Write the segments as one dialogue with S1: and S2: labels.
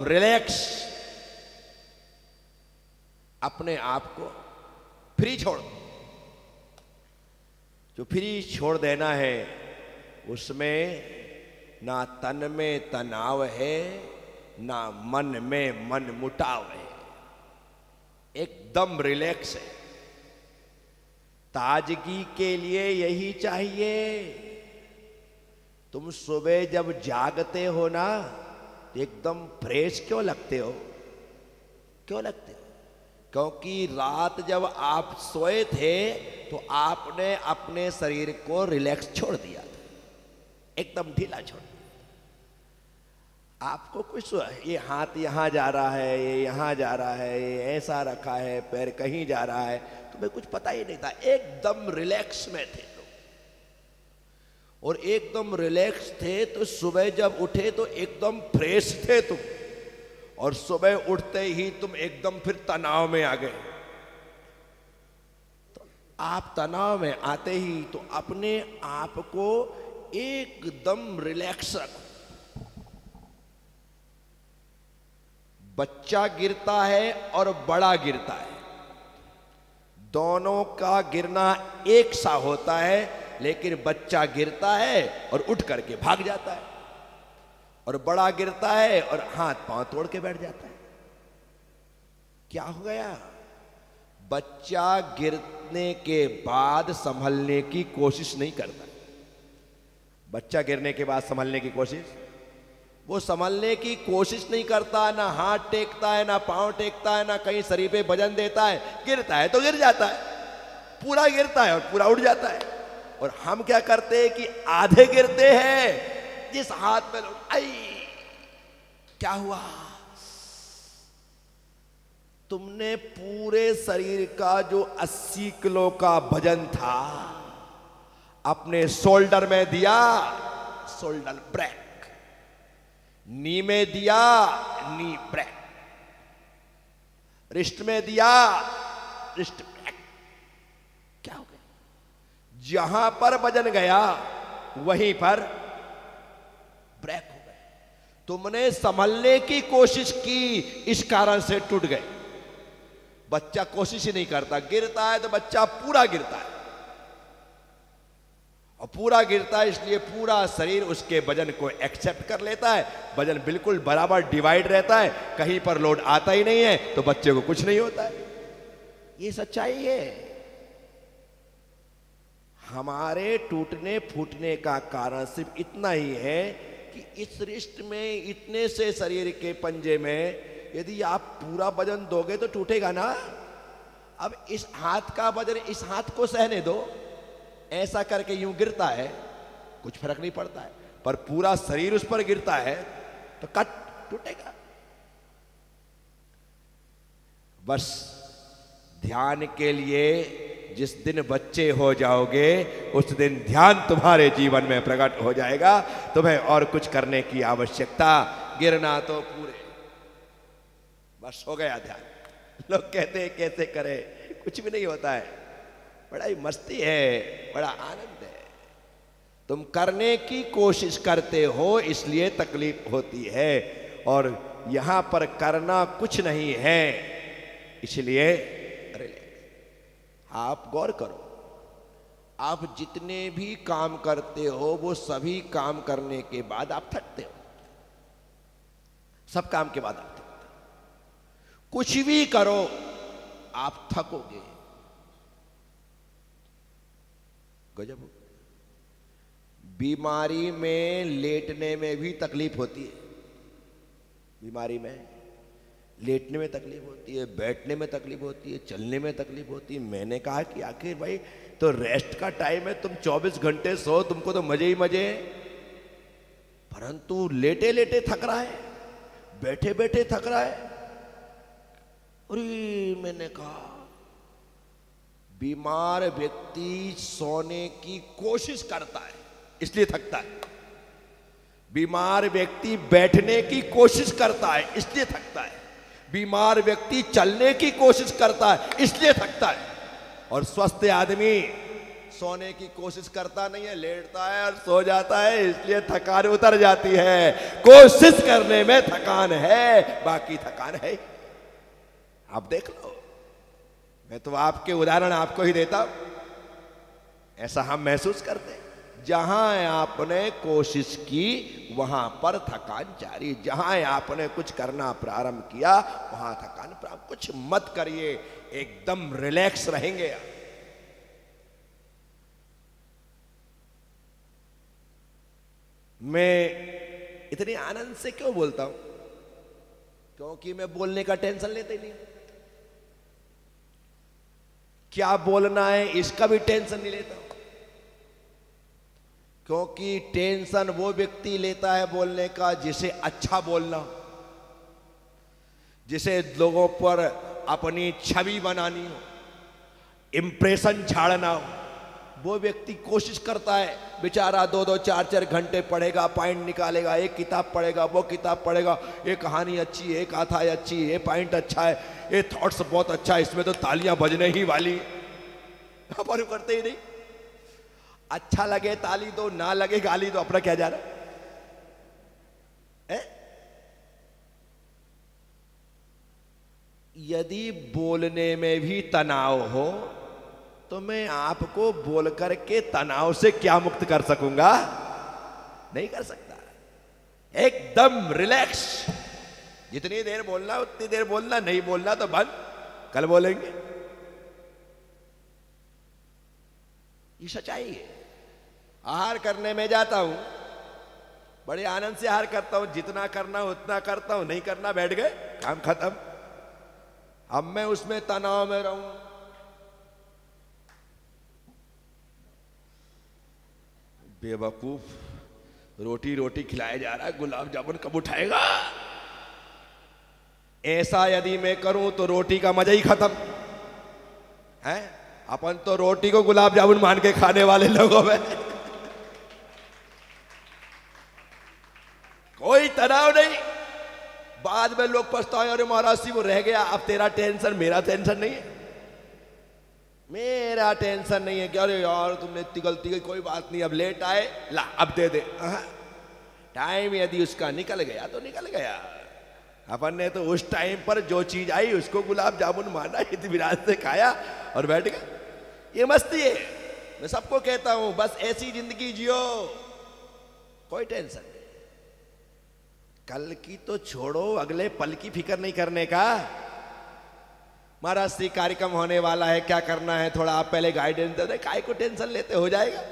S1: Relax, अपने आप को फ्री छोड़। जो फ्री छोड़ देना है उसमें ना तन में तनाव है, ना मन में मन मुटाव है, एकदम रिलैक्स है। ताजगी के लिए यही चाहिए। तुम सुबह जब जागते हो ना तो एकदम फ्रेश क्यों लगते हो? क्यों लगते हो? क्योंकि रात जब आप सोए थे तो आपने अपने शरीर को रिलैक्स छोड़ दिया था, एकदम ढीला छोड़ दिया। आपको कुछ ये हाथ यहां जा रहा है, ये यहां जा रहा है, ये ऐसा रखा है, पैर कहीं जा रहा है, तुम्हें कुछ पता ही नहीं था। एकदम रिलैक्स में थे तुम, और एकदम रिलैक्स थे तो सुबह जब उठे तो एकदम फ्रेश थे तुम, और सुबह उठते ही तुम एकदम फिर तनाव में आ गए। तो आप तनाव में आते ही तो अपने आप को एकदम रिलैक्स रखो। बच्चा गिरता है और बड़ा गिरता है, दोनों का गिरना एक सा होता है, लेकिन बच्चा गिरता है और उठ करके भाग जाता है, और बड़ा गिरता है और हाथ पांव तोड़ के बैठ जाता है। क्या हो गया? बच्चा गिरने के बाद संभलने की कोशिश नहीं करता। बच्चा गिरने के बाद संभलने की कोशिश, वो संभलने की कोशिश नहीं करता, ना हाथ टेकता है, ना पांव टेकता है, ना कहीं शरीर पे वजन देता है। गिरता है तो गिर जाता है, पूरा गिरता है और पूरा उठ जाता है। और हम क्या करते हैं कि आधे गिरते हैं, जिस हाथ में आई क्या हुआ? तुमने पूरे शरीर का जो 80 किलो का वजन था अपने शोल्डर में दिया, शोल्डर ब्रेक, नी में दिया, नी ब्रेक, रिस्ट में दिया, रिस्ट ब्रेक। क्या हो गया? जहां पर वजन गया वहीं पर ब्रेक हो गए। तुमने संभलने की कोशिश की, इस कारण से टूट गए। बच्चा कोशिश ही नहीं करता, गिरता है तो बच्चा पूरा गिरता है, और पूरा गिरता है इसलिए पूरा शरीर उसके वजन को एक्सेप्ट कर लेता है। वजन बिल्कुल बराबर डिवाइड रहता है, कहीं पर लोड आता ही नहीं है, तो बच्चे को कुछ नहीं होता है। ये सच्चाई है। हमारे टूटने फूटने का कारण सिर्फ इतना ही है कि इस रिस्ट में, इतने से शरीर के पंजे में यदि आप पूरा वजन दोगे तो टूटेगा ना। अब इस हाथ का वजन इस हाथ को सहने दो, ऐसा करके यूं गिरता है, कुछ फर्क नहीं पड़ता है, पर पूरा शरीर उस पर गिरता है तो कट टूटेगा। बस ध्यान के लिए जिस दिन बच्चे हो जाओगे उस दिन ध्यान तुम्हारे जीवन में प्रकट हो जाएगा। तुम्हें और कुछ करने की आवश्यकता, गिरना तो पूरे, बस हो गया ध्यान। लोग कहते हैं कैसे करें, कुछ भी नहीं होता है, बड़ा ही मस्ती है, बड़ा आनंद है। तुम करने की कोशिश करते हो इसलिए तकलीफ होती है, और यहां पर करना कुछ नहीं है, इसलिए आप गौर करो। आप जितने भी काम करते हो वो सभी काम करने के बाद आप थकते हो। सब काम के बाद आप थकते हो। कुछ भी करो आप थकोगे। गजब। बीमारी में लेटने में भी तकलीफ होती है। बीमारी में लेटने में तकलीफ होती है, बैठने में तकलीफ होती है, चलने में तकलीफ होती है। मैंने कहा कि आखिर भाई तो रेस्ट का टाइम है, तुम 24 घंटे सो, तुमको तो मजे ही मजे हैं, परंतु लेटे लेटे थक रहा है, बैठे बैठे थक रहा है। अरे मैंने कहा बीमार व्यक्ति सोने की कोशिश करता है इसलिए थकता है, बीमार व्यक्ति बैठने की कोशिश करता है इसलिए थकता है, बीमार व्यक्ति चलने की कोशिश करता है इसलिए थकता है, और स्वस्थ आदमी सोने की कोशिश करता नहीं है, लेटता है और सो जाता है, इसलिए थकान उतर जाती है। कोशिश करने में थकान है, बाकी थकान है। आप देख लो, मैं तो आपके उदाहरण आपको ही देता हूं। ऐसा हम महसूस करते हैं, जहां आपने कोशिश की वहां पर थकान जारी, जहां आपने कुछ करना प्रारंभ किया वहां थकान प्रारंभ। कुछ मत करिए, एकदम रिलैक्स रहेंगे। मैं इतने आनंद से क्यों बोलता हूं? क्योंकि मैं बोलने का टेंशन लेता ही नहीं। क्या बोलना है इसका भी टेंशन नहीं लेता हूं, क्योंकि टेंशन वो व्यक्ति लेता है बोलने का जिसे अच्छा बोलना हो, जिसे लोगों पर अपनी छवि बनानी हो, इंप्रेशन झाड़ना हो। वो व्यक्ति कोशिश करता है, बेचारा 2-2 4-4 घंटे पढ़ेगा, पॉइंट निकालेगा, एक किताब पढ़ेगा, वो किताब पढ़ेगा, ये कहानी अच्छी है, ये गाथा अच्छी है, ये पॉइंट अच्छा है, ये थॉट्स बहुत अच्छा है, इसमें तो तालियां बजने ही वाली। अपन करते ही नहीं। अच्छा लगे ताली दो, ना लगे गाली दो, अपना क्या जा रहा है? यदि बोलने में भी तनाव हो तो मैं आपको बोल करके तनाव से क्या मुक्त कर सकूंगा? नहीं कर सकता। एकदम रिलैक्स, जितनी देर बोलना उतनी देर बोलना, नहीं बोलना तो बंद, कल बोलेंगे। ये सच्चाई है। आहार करने में जाता हूं, बड़े आनंद से आहार करता हूं, जितना करना उतना करता हूं, नहीं करना बैठ गए, काम खत्म। अब मैं उसमें तनाव में रहूं, बेवकूफ, रोटी रोटी खिलाया जा रहा है, गुलाब जामुन कब उठाएगा? ऐसा यदि मैं करूं तो रोटी का मजा ही खत्म है। अपन तो रोटी को गुलाब जामुन मान के खाने वाले लोगों में कोई तनाव नहीं। बाद में लोग पछताए, अरे महाराज सी वो रह गया, अब तेरा टेंशन, मेरा टेंशन नहीं है। मेरा टेंशन नहीं है कि अरे यार तुमने इतनी गलती की, कोई बात नहीं, अब लेट आए, ला अब दे दे। टाइम यदि उसका निकल गया तो निकल गया। अपन ने तो उस टाइम पर जो चीज आई उसको गुलाब जामुन माना, इत्मीनान से खाया और बैठ गए। ये मस्ती है। मैं सबको कहता हूं, बस ऐसी जिंदगी जियो, कोई टेंशन नहीं। कल की तो छोड़ो, अगले पल की फिक्र नहीं करने का। महाराज श्री कार्यक्रम होने वाला है, क्या करना है, थोड़ा आप पहले गाइडेंस दे दे, काय को टेंशन लेते, हो जाएगा।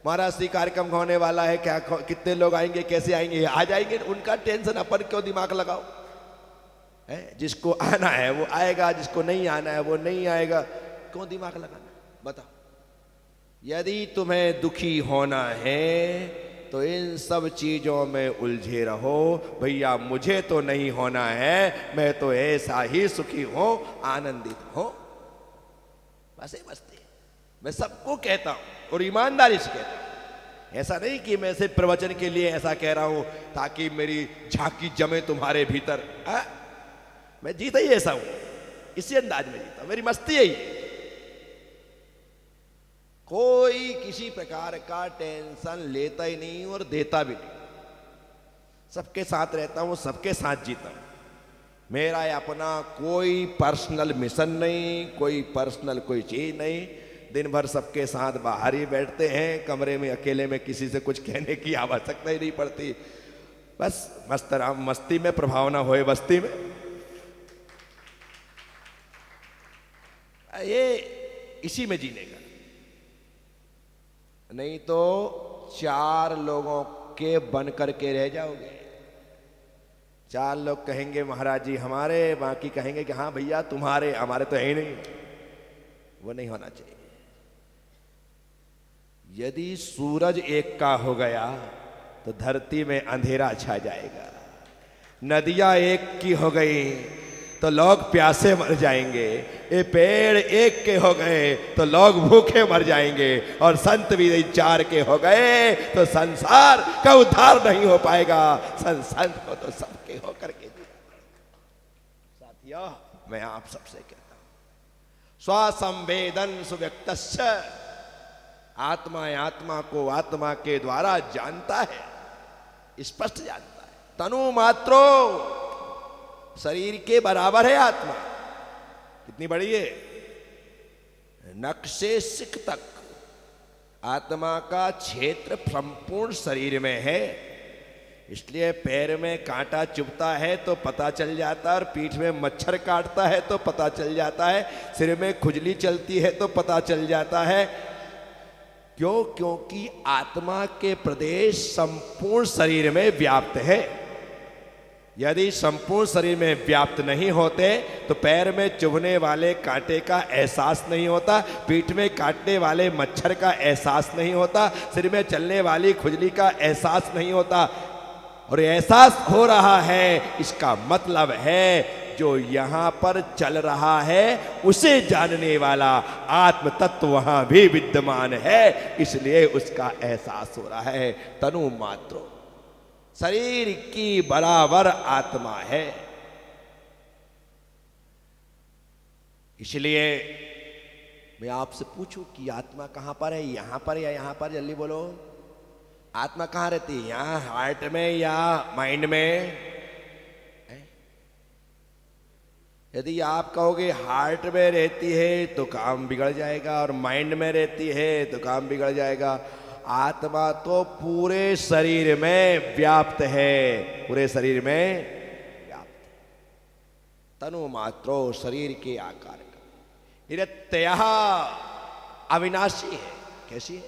S1: महाराज श्री कार्यक्रम होने वाला है, क्या कितने लोग आएंगे, कैसे आएंगे, आ जाएंगे, उनका टेंशन अपन क्यों दिमाग लगाओ? है जिसको आना है वो आएगा, जिसको नहीं आना है वो नहीं आएगा, क्यों दिमाग लगाना? बताओ। यदि तुम्हें दुखी होना है तो इन सब चीजों में उलझे रहो। भैया मुझे तो नहीं होना है, मैं तो ऐसा ही सुखी हूं, आनंदित हूं, बस ये मस्ती। मैं सबको कहता हूं और ईमानदारी से कहता हूं। ऐसा नहीं कि मैं सिर्फ प्रवचन के लिए ऐसा कह रहा हूं ताकि मेरी झांकी जमे तुम्हारे भीतर। मैं जीता ही ऐसा हूं, इसी अंदाज में जीता, मेरी मस्ती यही है। कोई किसी प्रकार का टेंशन लेता ही नहीं और देता भी नहीं। सबके साथ रहता हूं, सबके साथ जीता हूं। मेरा अपना कोई पर्सनल मिशन नहीं, कोई पर्सनल कोई चीज नहीं। दिन भर सबके साथ बाहर ही बैठते हैं, कमरे में अकेले में किसी से कुछ कहने की आवश्यकता ही नहीं पड़ती। बस मस्त राम मस्ती में, प्रभाव ना होए बस्ती में। ये इसी में जीने का। नहीं तो 4 लोगों के बन करके रह जाओगे। 4 लोग कहेंगे महाराज जी हमारे, बाकी कहेंगे कि हाँ भैया तुम्हारे, हमारे तो है ही नहीं। वो नहीं होना चाहिए। यदि सूरज एक का हो गया तो धरती में अंधेरा छा जाएगा। नदियां एक की हो गई तो लोग प्यासे मर जाएंगे। ये पेड़ एक के हो गए तो लोग भूखे मर जाएंगे। और संत भी 4 के हो गए तो संसार का उद्धार नहीं हो पाएगा। संत को तो सबके होकर के साथियों, मैं आप सबसे कहता हूं, स्वसंवेदन सुव्यक्तस्य आत्मा आत्मा को आत्मा के द्वारा जानता है, स्पष्ट जानता है। तनु मात्रो, शरीर के बराबर है आत्मा। कितनी बड़ी है? नख से सिक तक आत्मा का क्षेत्र संपूर्ण शरीर में है। इसलिए पैर में कांटा चुभता है तो पता चल जाता है, और पीठ में मच्छर काटता है तो पता चल जाता है, सिर में खुजली चलती है तो पता चल जाता है। क्यों? क्योंकि आत्मा के प्रदेश संपूर्ण शरीर में व्याप्त है। यदि संपूर्ण शरीर में व्याप्त नहीं होते तो पैर में चुभने वाले कांटे का एहसास नहीं होता, पीठ में काटने वाले मच्छर का एहसास नहीं होता, सिर में चलने वाली खुजली का एहसास नहीं होता। और एहसास हो रहा है, इसका मतलब है जो यहां पर चल रहा है उसे जानने वाला आत्म तत्व वहां भी विद्यमान है, इसलिए उसका एहसास हो रहा है। तनु मात्रो, शरीर की बराबर आत्मा है। इसलिए मैं आपसे पूछूं कि आत्मा कहां पर है? यहां पर या यहां पर? जल्दी बोलो। आत्मा कहां रहती है? यहां हार्ट में या माइंड में? यदि आप कहोगे हार्ट में रहती है तो काम बिगड़ जाएगा, और माइंड में रहती है तो काम बिगड़ जाएगा। आत्मा तो पूरे शरीर में व्याप्त है, पूरे शरीर में व्याप्त है। तनु मात्रो, शरीर के आकार का, निरत्यः, अविनाशी है। कैसी है?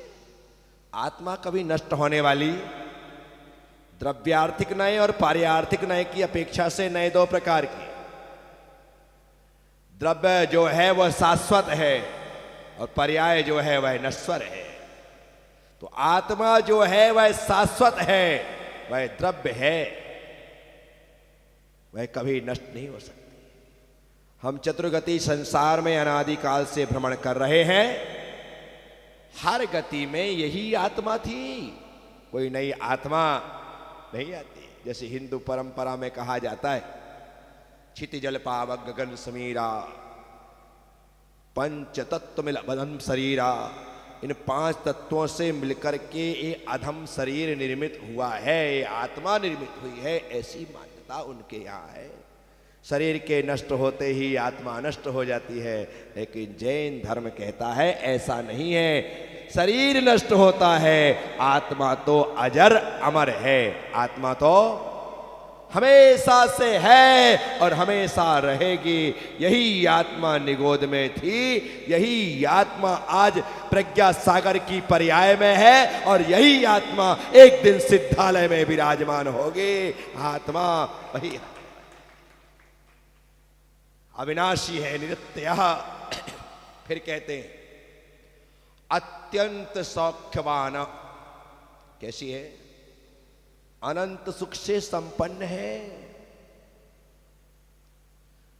S1: आत्मा कभी नष्ट होने वाली, द्रव्यार्थिक नय और पार्यार्थिक नय की अपेक्षा से नए दो प्रकार की। द्रव्य जो है वह शाश्वत है, और पर्याय जो है वह नश्वर है। तो आत्मा जो है वह शाश्वत है, वह द्रव्य है, वह कभी नष्ट नहीं हो सकती। हम चतुर्गति संसार में अनादिकाल से भ्रमण कर रहे हैं। हर गति में यही आत्मा थी, कोई नई आत्मा नहीं आती। जैसे हिंदू परंपरा में कहा जाता है, क्षिति जल पावक गगन समीरा, पंच तत्व मिल अधम शरीरा। इन 5 तत्वों से मिलकर के ये अधम शरीर निर्मित हुआ है, ये आत्मा निर्मित हुई है, ऐसी मान्यता उनके यहाँ है। शरीर के नष्ट होते ही आत्मा नष्ट हो जाती है, लेकिन जैन धर्म कहता है ऐसा नहीं है। शरीर नष्ट होता है, आत्मा तो अजर अमर है। आत्मा तो हमेशा से है और हमेशा रहेगी। यही आत्मा निगोद में थी, यही आत्मा आज प्रज्ञा सागर की पर्याय में है, और यही आत्मा एक दिन सिद्धालय में विराजमान होगी। आत्मा वही अविनाशी है, नित्यः। फिर कहते हैं अत्यंत सौख्यवान। कैसी है? अनंत सुख से संपन्न है।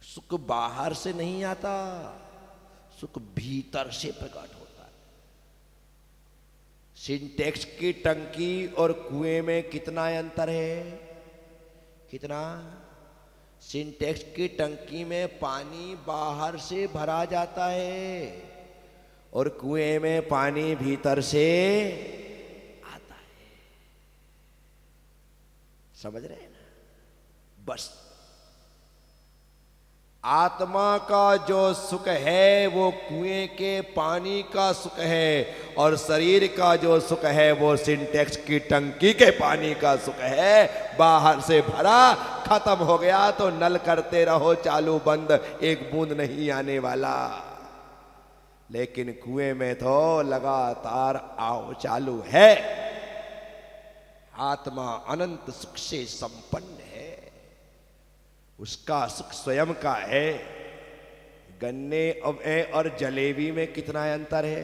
S1: सुख बाहर से नहीं आता, सुख भीतर से प्रकट होता है। सिंटेक्स की टंकी और कुएं में कितना अंतर है? कितना? सिंटेक्स की टंकी में पानी बाहर से भरा जाता है, और कुएं में पानी भीतर से आता है। समझ रहे हैं ना? बस आत्मा का जो सुख है वो कुएं के पानी का सुख है, और शरीर का जो सुख है वो सिंटेक्स की टंकी के पानी का सुख है। बाहर से भरा, खत्म हो गया तो नल करते रहो चालू बंद, एक बूंद नहीं आने वाला। लेकिन कुएं में तो लगातार आओ चालू है। आत्मा अनंत सुख से संपन्न है, उसका सुख स्वयं का है। गन्ने और जलेबी में कितना अंतर है?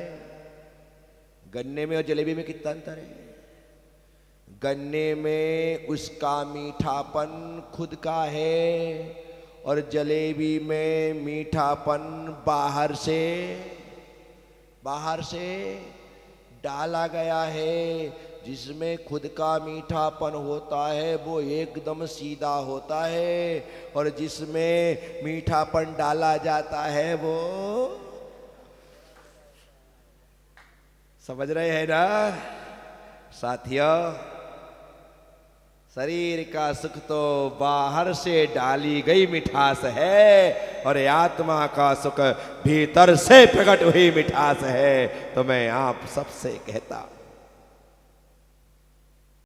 S1: गन्ने में और जलेबी में कितना अंतर है? गन्ने में उसका मीठापन खुद का है, और जलेबी में मीठापन बाहर से डाला गया है। जिसमें खुद का मीठापन होता है वो एकदम सीधा होता है, और जिसमें मीठापन डाला जाता है वो, समझ रहे हैं ना साथियों? शरीर का सुख तो बाहर से डाली गई मिठास है और आत्मा का सुख भीतर से प्रकट हुई मिठास है। तो मैं आप सबसे कहता हूं